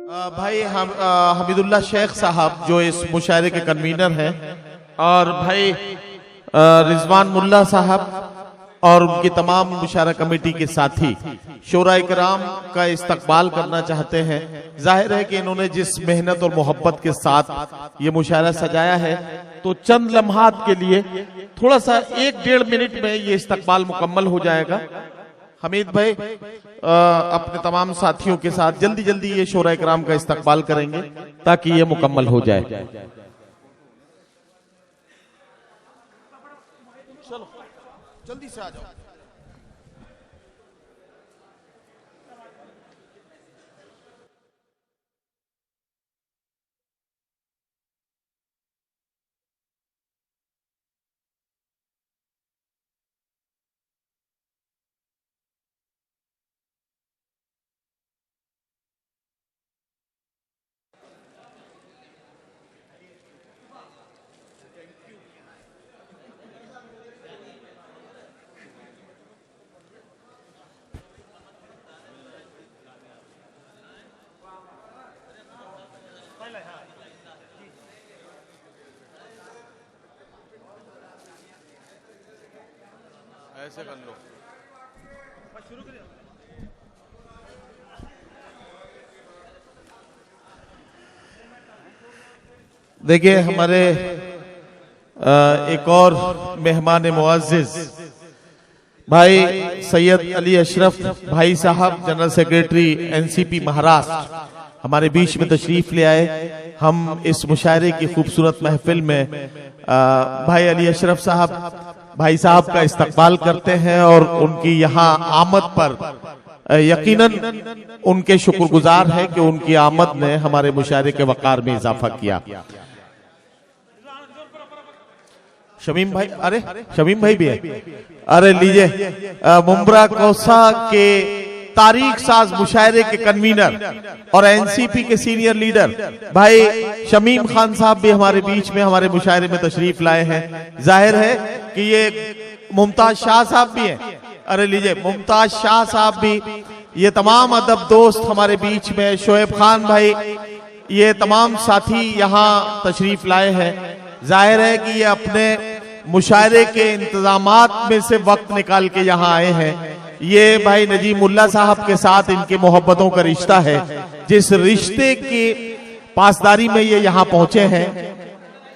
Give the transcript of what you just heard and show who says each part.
Speaker 1: भाई हम हमीदुल्लाह शेख साहब जो इस मुशायरे के कन्वीनर हैं, और भाई रिजवान मुल्ला साहब और उनकी तमाम मुशायरा कमेटी के साथी शोरा इकराम का इस्तकबाल करना चाहते हैं। जाहिर है कि इन्होंने जिस मेहनत और मोहब्बत के साथ ये मुशायरा सजाया है, तो चंद लम्हात के लिए थोड़ा सा 1-1.5 मिनट में ये इस्तकबाल मुकम्मल हो जाएगा। हमीद भाई अपने तमाम साथियों के साथ जल्दी जल्दी ये शोरा इकराम का इस्तकबाल करेंगे ताकि ये मुकम्मल हो जाए। चलो जल्दी से आ जाओ। ऐसे कर लो। देखिए हमारे एक और मेहमान मुअज़्ज़िज़ भाई सैयद अली अशरफ भाई साहब, जनरल सेक्रेटरी एनसीपी महाराष्ट्र, हमारे बीच में तशरीफ ले आए। हम इस मुशायरे की खूबसूरत महफिल में भाई अली अशरफ साहब भाई साहब का इस्तकबाल करते हैं और उनकी यहाँ आमद पर यकीनन उनके शुक्रगुजार हैं कि उनकी आमद ने हमारे मुशायरे के वकार में इजाफा किया। शमीम भाई, अरे शमीम भाई भी है, अरे लीजिए मुंब्रा कौसा के तारीख साज मुशायरे के कन्वीनर और एनसीपी के सीनियर लीडर भाई शमीम खान साहब भी हमारे बीच में हमारे मुशायरे में तशरीफ लाए हैं। जाहिर है कि ये मुमताज शाह साहब भी हैं, अरे लीजिए मुमताज शाह साहब भी, ये तमाम अदब दोस्त हमारे बीच में, शोएब खान भाई, ये तमाम साथी यहाँ तशरीफ लाए हैं। जाहिर है कि ये अपने मुशायरे के इंतजामात में से वक्त निकाल के यहाँ आए हैं। ये भाई नजीम मुल्ला साहब के साथ इनके मोहब्बतों का रिश्ता है, जिस रिश्ते की पासदारी में ये यहाँ पहुंचे हैं